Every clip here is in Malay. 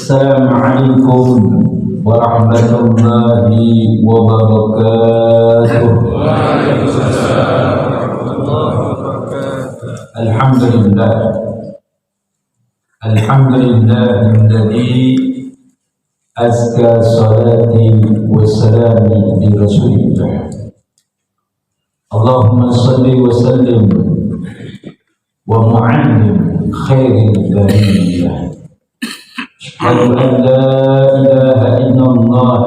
Assalamualaikum warahmatullahi wabarakatuh. Alhamdulillah. Alhamdulillahilladzi azka salati wa salami bi rasulillah. Allahumma salli wa sallim wa mu'allim khairil bariyah. Asyhadu an la ilaha illallah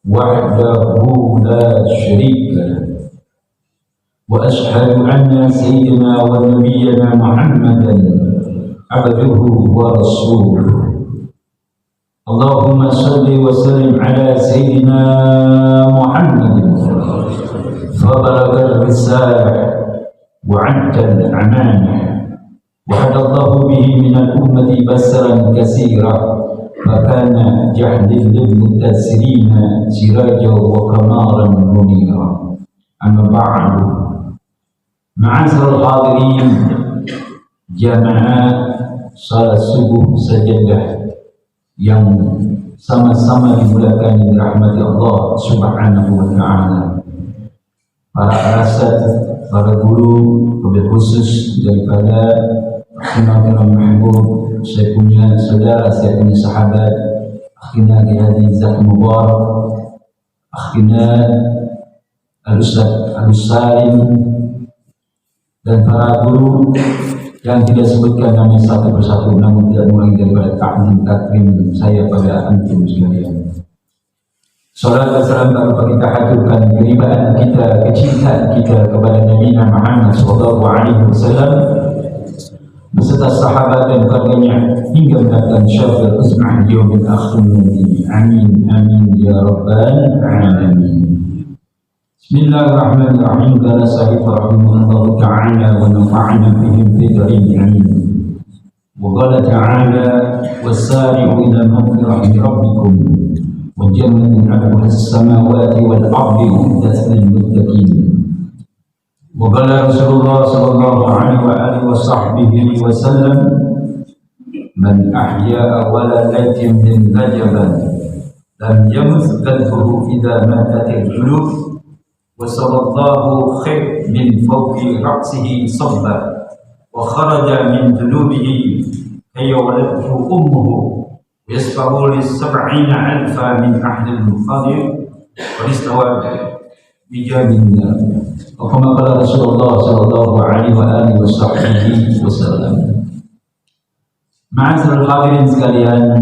wahdahu la syarika lahu wa asyhadu anna sayyidina wa nabiyyana Muhammadan abduhu wa rasuluh. Allahumma salli wa sallim ala sayyidina Muhammadin fa barakal risalah wa 'adda al-amanah وحد الله به من الأمة بسرا كثيرا فكان جهد للمتأثرين سراجا وقمارا منيرا. أما بعد، معاشر الحاضرين jamaah salat subuh sajadah yang sama-sama dimulakan dirahmati Allah Subhanahu wa Ta'ala. Para asad, para guru, wabil khusus daripada Akhina Mahbub, saya punya saudara, saya punya sahabat Akhina Hadi Zaki Mubarak, Akhina Al-Ustaz Al-Salim, dan para guru yang tidak sebutkan namanya satu persatu, namun tidak mengurangi daripada ta'zim takrim saya pada antum sekalian. Salat dan salam tanpa kita haturkan keribaan kita, kecintaan kita kepada Nabi Muhammad SAW beserta sahabat dan keluarganya hingga mendatang syafir usmah yaumil akhir nanti. Amin amin ya rabbal alamin. Bismillahirrahmanirrahim. Qala sahih rahimahullah ta'ala wa nafa'ana bihim fi darin amin. Wa qala ta'ala wasari'u ila maghfirati rabbikum wa jannatin 'arduha as-samawati wal ardi u'iddat lil muttaqin. وقال رسول الله صلى الله عليه وآله وصحبه وسلم من أحيا أول ليلة من رجب لم يمت قلبه إذا ماتت القلوب وصلى الله خير من فوق رأسه صبا وخرج من ذنوبه كي ولدته أمه يسبح ل70 ألفا من أهل المخاضر والاستوى bijabinna. Kama qala Rasulullah sallallahu alaihi wa alihi wasallam. Ma'asyiral hadirin sekalian,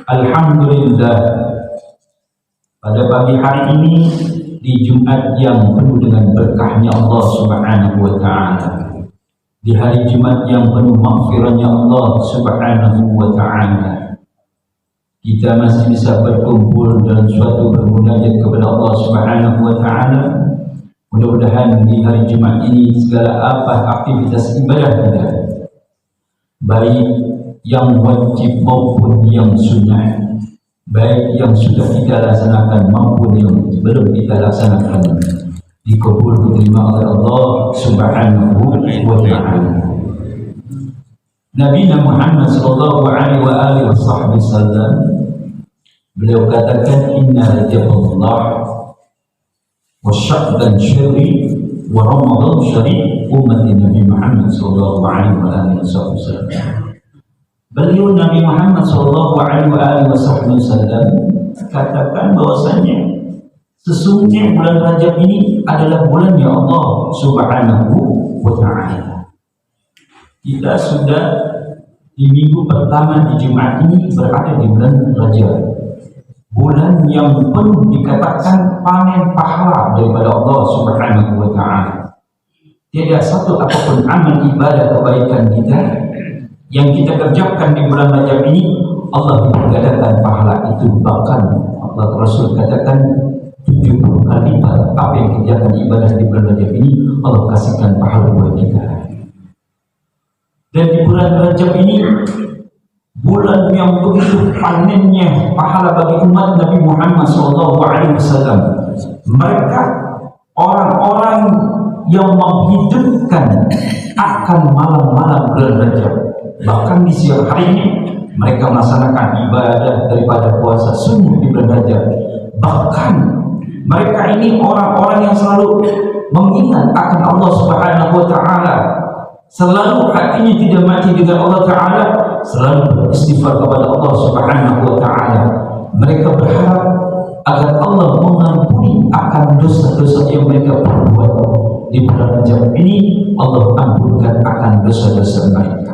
alhamdulillah, pada pagi hari ini di Jumat yang penuh dengan berkahnya Allah Subhanahu wa taala, di hari Jumat yang penuh maghfirahnya Allah Subhanahu wa taala, kita masih bisa berkumpul dalam suatu bermunajat kepada Allah Subhanahu wa Ta'ala. Mudah-mudahan di hari Jumat ini segala apa aktivitas ibadah kita, baik yang wajib maupun yang sunnah, baik yang sudah kita laksanakan maupun yang belum kita laksanakan, dikabul diterima oleh Allah Subhanahu wa Ta'ala. Nabi Muhammad sallallahu alaihi wasallam beliau katakan inna rajaballah wa syaqdan syarri wa ramadan syarri ummati Nabi Muhammad sallallahu alaihi wasallam. Beliau Nabi Muhammad sallallahu alaihi wasallam katakan bahwasanya sesungguhnya bulan Rajab ini adalah bulannya Allah Subhanahu wa Ta'ala. Kita sudah di minggu pertama di Jumat ini berada di bulan Rajab, bulan yang penuh dikatakan panen pahala daripada Allah Subhanahu wa Ta'ala. Tidak satu apapun amal ibadah kebaikan kita yang kita kerjakan di bulan Rajab ini Allah mengadakan pahala itu, bahkan Allah Rasul katakan 70 kali lipat apa yang kerjakan ibadah di bulan Rajab ini Allah kasihkan pahala buat kita. Dan di bulan Rajab ini bulan yang begitu panennya pahala bagi umat Nabi Muhammad SAW. Mereka orang-orang yang menghidupkan akan malam-malam bulan Rajab. Bahkan di siang harinya mereka melaksanakan ibadah daripada puasa sungguh di bulan Rajab. Bahkan mereka ini orang-orang yang selalu mengingat akan Allah Subhanahu wa taala, selalu hatinya tidak mati dengan Allah taala, selalu beristighfar kepada Allah Subhanahu wa taala. Mereka berharap agar Allah mengampuni akan dosa-dosa yang mereka perbuat di bulan Rajab ini. Allah ampunkan akan dosa-dosa mereka,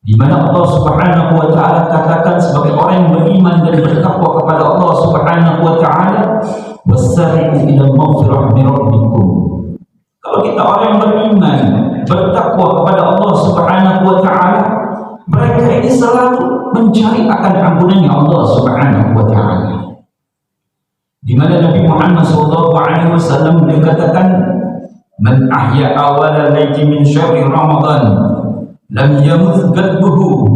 di mana Allah Subhanahu wa taala katakan sebagai orang yang beriman dan bertakwa kepada Allah Subhanahu wa taala, wasari'u ila maghfirah min rabbikum. Kalau kita orang yang beriman, bertakwa kepada Allah Subhanahu wa taala, mereka ini selalu mencari akan ampunannya Allah Subhanahu wa taala. Di mana Nabi Muhammad SAW dikatakan, man ahya awala laiti min syahri Ramadan lam yamut qalbuhu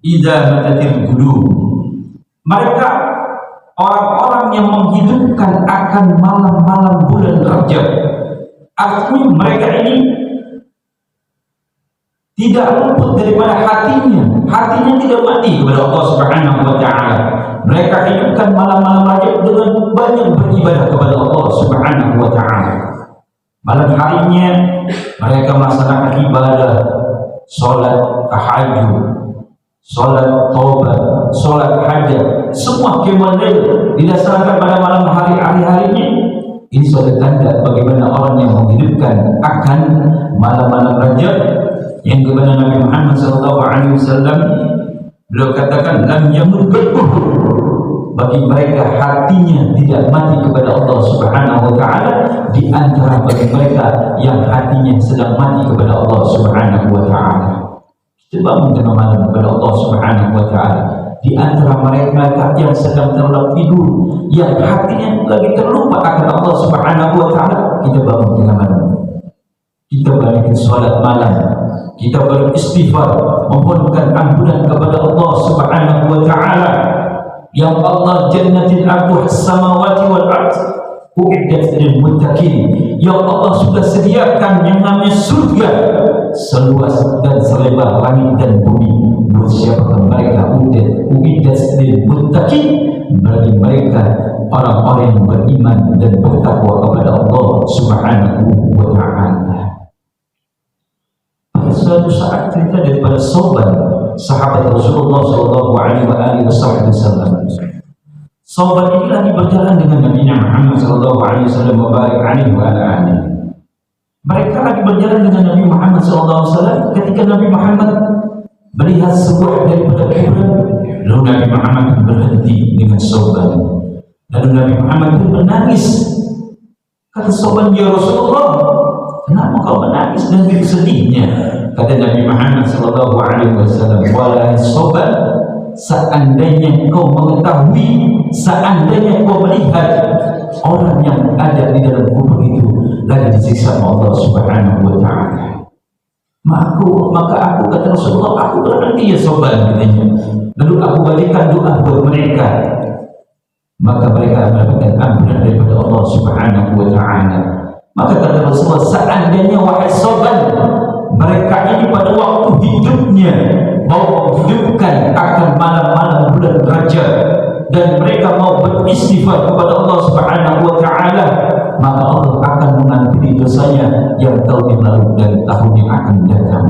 idza matatil qulub. Mereka orang-orang yang menghidupkan akan malam-malam bulan Rajab. Artinya mereka ini tidak luput daripada hatinya tidak mati kepada Allah Subhanahu wa taala. Mereka hidupkan malam-malam Rajab dengan banyak beribadah kepada Allah Subhanahu wa taala. Malam harinya mereka melaksanakan ibadah, salat tahajud, salat taubat, salat hajat, semua qiyamul lail dilaksanakan pada malam hari-harinya. Ini suatu tanda bagaimana orang yang menghidupkan akan malam-malam Rajab, yang kepada Nabi Muhammad SAW beliau katakan lam yamut qalbuhu, bagi mereka hatinya tidak mati kepada Allah Subhanahu wa taala, di antara bagi mereka yang hatinya sedang mati kepada Allah Subhanahu wa taala. Kita bangun tengah malam kepada Allah Subhanahu wa taala. Di antara mereka yang sedang terlelap tidur, yang hatinya lagi terlupa akan Allah Subhanahu wa taala, kita bangun tengah malam. Kita banyakkan salat malam, kita beristighfar, memohonkan ampunan kepada Allah Subhanahu wa taala. Yang Allah jannatin arduhas samawati wal ard uiddat lil muttaqin. Yang Allah sudah sediakan yang namanya surga seluas dan selebar langit dan bumi. Buat siapa mereka? Uiddat lil muttaqin, bagi mereka orang-orang yang beriman dan bertakwa kepada Allah Subhanahu wa taala. Suatu saat cerita daripada Sauban, sahabat Rasulullah SAW. Sauban ini lagi berjalan dengan Nabi Muhammad SAW Mereka lagi berjalan dengan Nabi Muhammad SAW ketika Nabi Muhammad melihat sebuah daripada kuburan. Lalu Nabi Muhammad berhenti dengan Sauban. Lalu Nabi Muhammad pun menangis. Kata Sauban, ya Rasulullah, kenapa kau menangis dan begitu sedihnya? Kata Nabi Muhammad SAW, wahai Sauban, seandainya kau mengetahui, seandainya kau melihat orang yang ada di dalam kubur itu lagi disiksa Allah Subhanahu wa taala, maka aku kata Rasulullah, aku berhenti ya Sauban katanya. Lalu aku berikan doa buat mereka, maka mereka mendapatkan ampunan daripada Allah Subhanahu wa taala. Maka kata Rasulullah, seandainya wahai Sauban, mereka ini pada waktu hidupnya mau menghidupkan akan malam-malam bulan Rajab dan mereka mau beristighfar kepada Allah Subhanahu wa taala, maka Allah akan mengampuni dosanya yang tahun yang lalu dan tahun yang akan datang.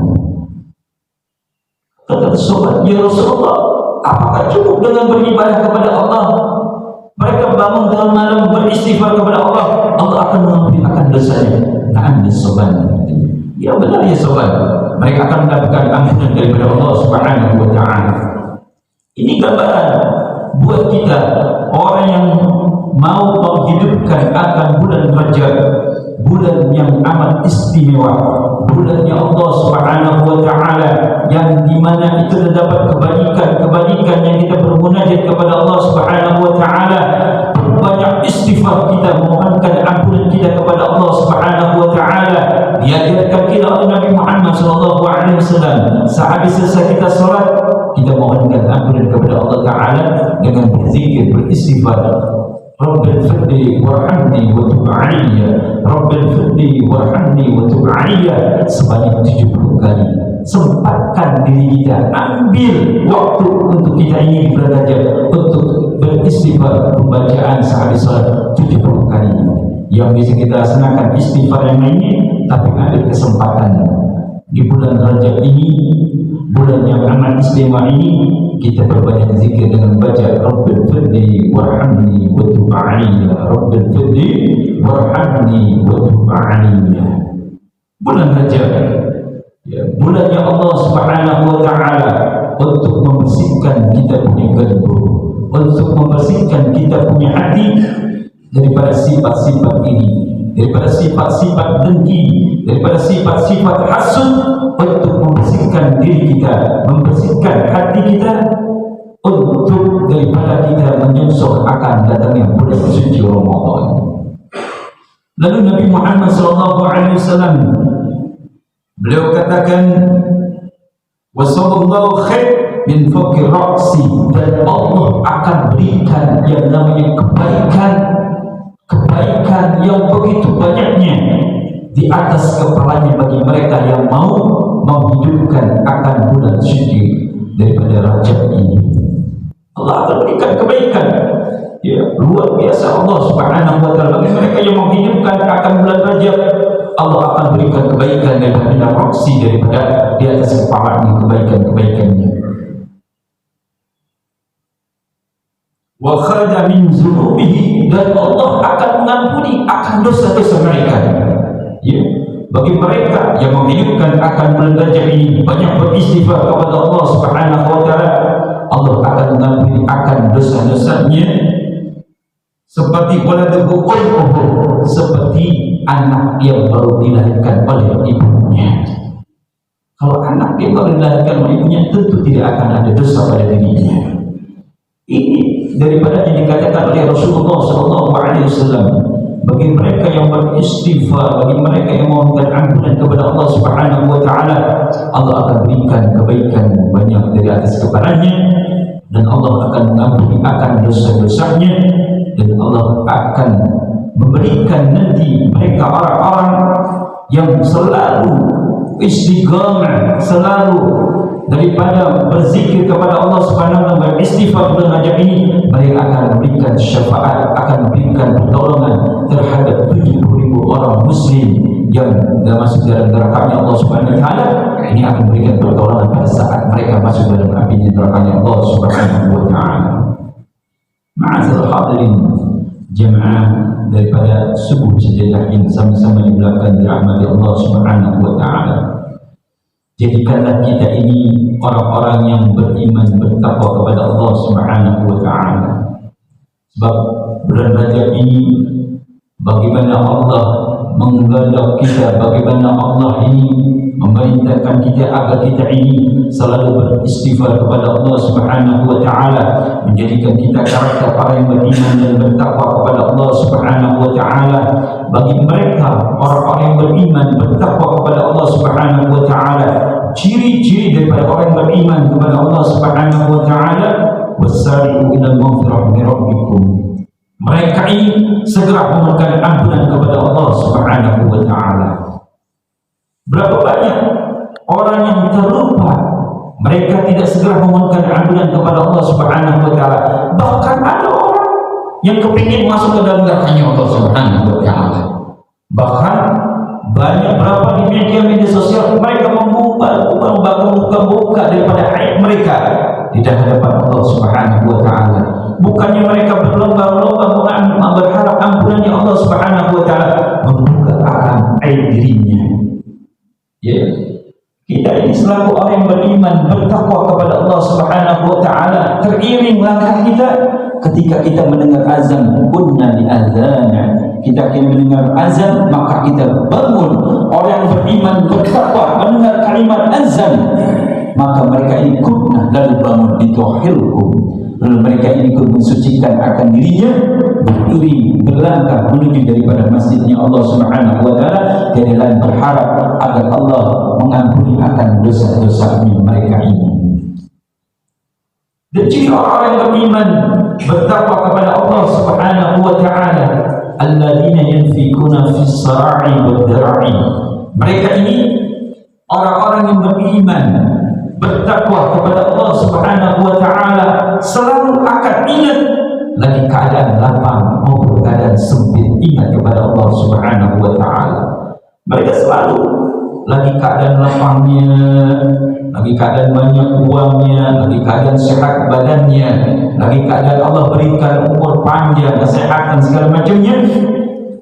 Kata Sauban, ya Rasulullah, apakah cukup dengan beribadah kepada Allah? Mereka bangun dalam malam beristighfar kepada Allah, Allah akan mengampuni akan dosanya. Na'am ya Sauban. Ya benar ya Sauban, mereka akan mendapatkan ampunan daripada Allah Subhanahu wa taala. Ini gambaran buat kita orang yang mau menghidupkan akan bulan Rajab, bulan yang amat istimewa, bulannya Allah Subhanahu wa taala, yang dimana itu terdapat kebaikan yang kita bermunajat kepada Allah Subhanahu wa taala. Banyak istighfar kita, memohonkan ampunan kita kepada Allah Subhanahu wa taala. Diajarkan kita oleh Nabi Muhammad SAW, sehabis selesai kita solat, kita mohonkan ampunan kepada Allah taala dengan berzikir, beristighfar. Rabbil firli warhamni wa tub alayya, Rabbil firli warhamni wa tub alayya, sebanyak 70 kali. Sempatkan diri kita, ambil waktu untuk kita ini di bulan Rajab untuk beristighfar, pembacaan sehari salat 70 kali. Yang bisa kita laksanakan istighfar yang lainnya, tapi ada kesempatan di bulan Rajab ini, bulan yang amat istimewa ini, kita berbanyak zikir dengan baca Rabbil firli warhamni wa tub alayya, Rabbil firli warhamni wa tub alayya. Bulan Rajab, ya, bulannya Allah Subhanahu wa taala untuk membersihkan kita punya kalbu, untuk membersihkan kita punya hati daripada sifat-sifat ini, daripada sifat-sifat dengki, daripada sifat-sifat hasud, untuk membersihkan diri kita, membersihkan hati kita, untuk daripada kita menyusul akan datangnya bulan suci Ramadan. Lalu Nabi Muhammad SAW, beliau katakan, wasallallahu khair min fawqi ra'si, dan Allah akan berikan yang namanya kebaikan yang begitu banyaknya di atas kepalanya bagi mereka yang mau menghidupkan akan bulan suci daripada Rajab ini. Allah akan berikan kebaikan, ya, luar biasa. Allah Subhanahu wa taala bagi mereka yang menghidupkan akan bulan Rajab, Allah akan berikan kebaikan daripada roksi, daripada di atas kepalanya kebaikan-kebaikannya. Wa khada min zunubihi, dan Allah akan mengampuni akan dosa-dosa mereka. Ya, bagi mereka yang menghidupkan akan bulan Rajab ini, banyak beristighfar kepada Allah Subhanahu wa taala, Allah akan mengampuni akan dosa-dosanya, seperti waladuhu ummuhu, seperti anak yang baru dilahirkan oleh ibunya. Kalau anak yang baru dilahirkan oleh ibunya, tentu tidak akan ada dosa pada dirinya. Ini daripada yang dikatakan oleh Rasulullah SAW, bagi mereka yang beristighfar, bagi mereka yang memohonkan ampunan kepada Allah Subhanahu wa taala, Allah akan berikan kebaikan banyak dari atas kepalanya, dan Allah akan mengampuni akan dosa-dosanya, dan Allah akan memberikan nanti mereka orang-orang yang selalu istiqamah, selalu daripada berzikir kepada Allah Subhanahu wa taala, beristighfar bulan Rajab ini, mereka akan memberikan syafaat, akan memberikan pertolongan terhadap 70.000 orang muslim yang masuk dalam nerakanya Allah Subhanahu wa taala. Ini akan memberikan pertolongan pada saat mereka masuk dalam apinya nerakanya Allah Subhanahu wa taala. Ma'azal hadirin jemaah daripada subuh sejadah yang sama-sama di belakang dirahmati Allah Subhanahu wa taala. Jadikanlah kita ini orang-orang yang beriman, bertakwa kepada Allah Subhanahu wa taala. Sebab bulan Rajab ini, bagaimana Allah menggadak kita, bagaimana Allah ini memerintahkan kita agar kita ini selalu beristighfar kepada Allah Subhanahu wa taala, menjadikan kita karakter orang yang beriman dan bertakwa kepada Allah Subhanahu wa taala. Bagi mereka orang-orang yang beriman, bertakwa kepada Allah Subhanahu wa taala, ciri-ciri daripada orang yang beriman kepada Allah Subhanahu wa taala, wasari'u ila maghfirah min rabbikum, mereka ini segera memohonkan ampunan kepada Allah Subhanahu wa taala. Berapa banyak orang yang terlupa, mereka tidak segera memohonkan ampunan kepada Allah Subhanahu wa taala. Bahkan ada orang yang kepingin masuk ke dalam nerakanya Allah Subhanahu wa taala. Bahkan banyak berapa di media sosial, mereka membuka daripada aib mereka di hadapan Allah Subhanahu wa taala. Bukannya mereka berlomba-lomba berharap ampunannya Allah Subhanahu wa taala, membuka akan aib dirinya. Ya, kita ini selaku orang yang beriman, bertakwa kepada Allah Subhanahu wa taala, teriring langkah kita ketika kita mendengar azan, kunna li adzana. Kita akan mendengar azan, maka kita bangun. Orang yang beriman, bertakwa, mendengar kalimat azan, maka mereka ini kunna, lalu bangun, dituahhirkum, lalu mereka ini ikut mensucikan akan dirinya, berdiri, berlangkah menuju daripada masjidnya Allah Subhanahu wa taala, dan lain berharap agar Allah mengampuni akan dosa-dosa mereka ini. Dan ciri orang yang beriman, bertakwa kepada Allah Subhanahu wa taala, alladzina yanfikuna fis sara'i wad dara'i, mereka ini Orang-orang yang beriman, bertakwa kepada Allah Subhanahu wa taala selalu akan ingat lagi keadaan lapang maupun keadaan sempit, ingat kepada Allah Subhanahu wa taala. Mereka selalu lagi keadaan lapangnya, lagi keadaan banyak uangnya, lagi keadaan sehat badannya, lagi keadaan Allah berikan umur panjang, kesehatan segala macamnya,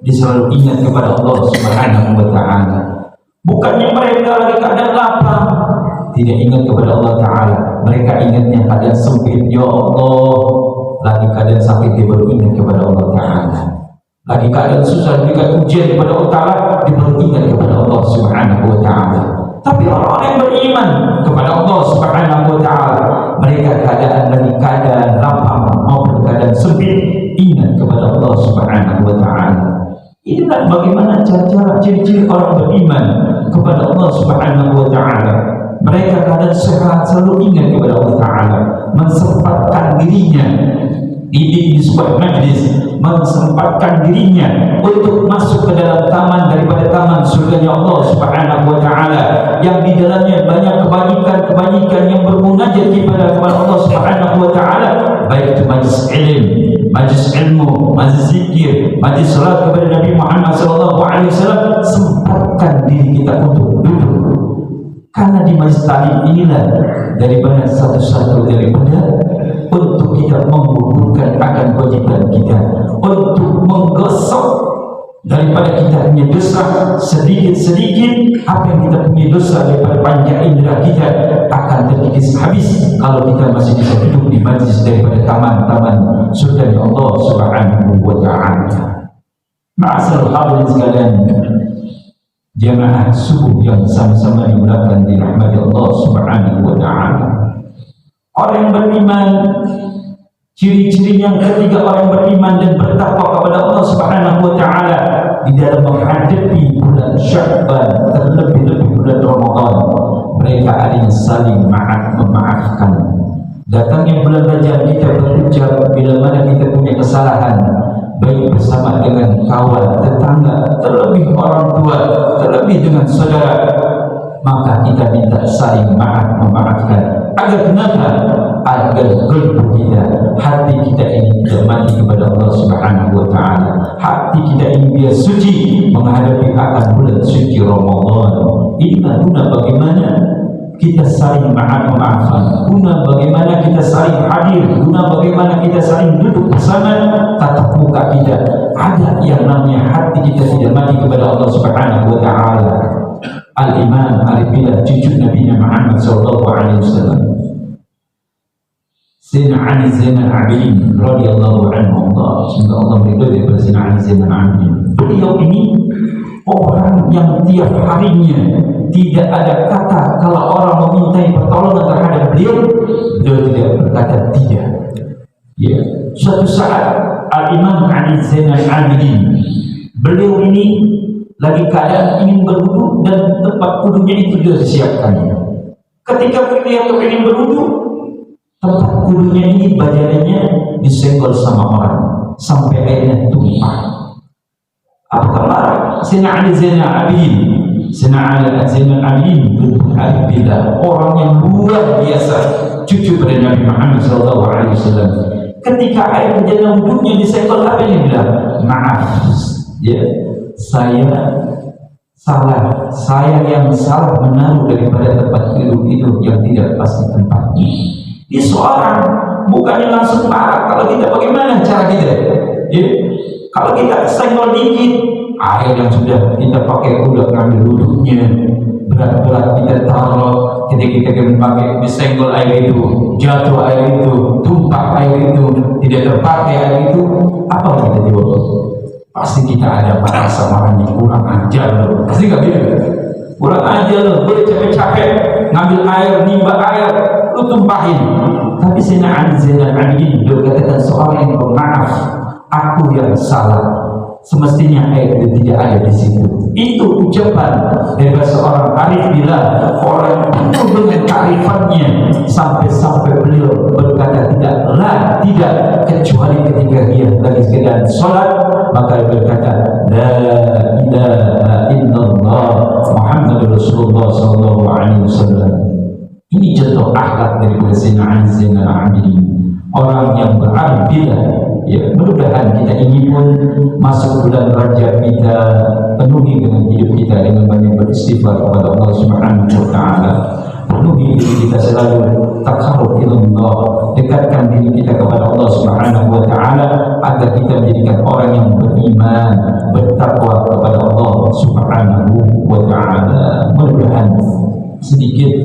dia selalu ingat kepada Allah Subhanahu wa taala. Bukannya mereka lagi keadaan lapang tidak ingat kepada Allah taala, mereka ingatnya keadaan sempit. Ya Allah, lagi keadaan sakit dia baru ingat kepada Allah taala. Lagi keadaan susah juga ujian kepada Allah taala, dia baru ingat kepada Allah Subhanahu wa taala. Tapi orang-orang yang beriman kepada Allah Subhanahu wa taala, mereka lagi keadaan lapang maupun keadaan sempit, ingat kepada Allah Subhanahu wa taala. Inilah bagaimana cara-cara ciri-ciri orang beriman kepada Allah Subhanahu wa taala. Mereka keadaan sehat selalu ingat kepada Allah taala, mensempatkan dirinya di sebuah majlis, mensempatkan dirinya untuk masuk ke dalam taman daripada taman surganya Allah Subhanahu wa taala, yang di dalamnya banyak kebajikan-kebajikan yang bermunajat kepada Allah Subhanahu wa taala, baik itu majlis ilmu, majlis zikir, majlis salat kepada Nabi Muhammad sallallahu alaihi wasallam. Sempatkan diri kita untuk duduk, karena di majlis taklim inilah daripada satu-satu daripada untuk kita menggugurkan akan kewajiban kita, untuk menggosok daripada kita punya dosa sedikit-sedikit. Apa yang kita punya dosa daripada panjang indera kita akan terkikis habis kalau kita masih bisa duduk di majlis daripada taman-taman surga Allah Subhanahu wa taala. Ma'asal hadirin sekalian, jamaah subuh yang sama-sama dimulakan dirahmati Allah Subhanahu wa taala. Orang yang beriman, ciri-ciri yang ketiga orang yang beriman dan bertakwa kepada Allah Subhanahu wa taala di dalam menghadapi bulan Sya'ban, terlebih-lebih bulan Ramadan, mereka adanya saling memaafkan. Datangnya bulan Rajab, kita berucap bila mana kita punya kesalahan, baik bersama dengan kawan, tetangga, terlebih orang tua, terlebih dengan saudara, maka kita minta saling memaafkan. Agar kenapa? Agar qalbu kita, hati kita ini mati kepada Allah Subhanahu wa taala. Hati kita ini biar suci menghadapi akan bulan suci Ramadan. Inilah guna bagaimana kita saling memaafkan, guna bagaimana kita saling hadir, guna bagaimana kita saling duduk bersama. Tatap muka kita ada yang namanya hati kita tidak mati kepada Allah Subhanahu wa taala. Al-Imam Arifillah, cucu Nabi Muhammad sallallahu alaihi wasallam, Sayyidina Ali Zainal Abidin radhiyallahu anhu, semoga Allah meridhai kepada Sayyidina Ali Zainal Abidin. Beliau ini orang yang tiap harinya tidak ada kata kalau orang memintai pertolongan terhadap beliau tidak berkata tidak. Ya, suatu saat Al-Imam Ali Zainal Abidin, beliau ini lagi keadaan ingin berwudu dan tempat wudunya itu sudah disiapkan. Ketika beliau ingin berwudu, tempat wudunya ini badannya disenggol sama orang sampai airnya tumpah. Apa marah? Sayyidina Ali Zainal Abidin, Sayyidina Ali Zainal Abidin Arifillah, orang yang luar biasa, cucu pada Nabi Muhammad SAW. Ketika air dalam wudunya disenggol, apa yang dia bilang? Maaf, ya, saya salah, saya yang salah menaruh daripada tempat itu yang tidak pasti tempatnya. Dia seorang bukannya langsung marah. Kalau kita bagaimana cara kita? Ya, kalau kita senggol dikit, air yang sudah kita pakai udah ngambil duduknya, berat-berat kita taruh, ketika kita pakai disenggol air itu, jatuh air itu, tumpah air itu, tidak terpakai air itu, apa yang kita jawab? Pasti kita ada merasa marahnya, kurang ajar loh, pasti nggak gitu, kurang ajar loh, boleh capek-capek ngambil air, nimba air, lu tumpahin. Tapi Sayyidina Ali Zainal Abidin berkatakan, seorang yang bermaaf, aku yang salah, semestinya air itu tidak ada di situ. Itu ucapan dari seorang arif billah, orang penuh dengan kearifannya, sampai beliau berkata tidak kecuali ketika dia lagi sedang sholat, maka dia berkata la ilaha illallah Muhammad Rasulullah sallallahu alaihi wasallam. Ini contoh akhlak dari Sayyidina Ali Zainal Abidin, orang yang berabidah. Ya, mudah-mudahan kita ini pun masuk bulan Rajab kita penuhi dengan hidup kita dengan banyak beristighfar kepada Allah Subhanahu wa taala. Penuhi diri kita selalu takarrub ilallah, dekatkan diri kita kepada Allah Subhanahu wa taala agar kita menjadikan orang yang beriman, bertakwa kepada Allah Subhanahu wa taala. Mudah-mudahan sedikit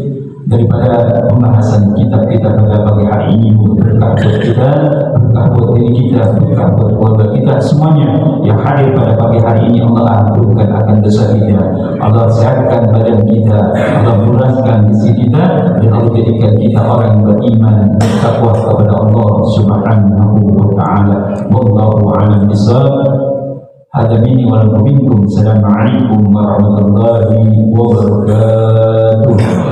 daripada pembahasan kitab kita pada pagi hari ini berkah buat kita, berkah buat diri kita, berkah buat keluarga kita semuanya yang hadir pada pagi hari ini. Allah ampunkan akan dosa kita, Allah sehatkan badan kita, Allah murahkan rizki kita, dan Allah jadikan kita orang yang beriman, bertakwa kepada Allah Subhanahu wa taala. Wallahu a'lam bishawab. Hadza minni wa lakum minkum. Assalamualaikum warahmatullahi wabarakatuh.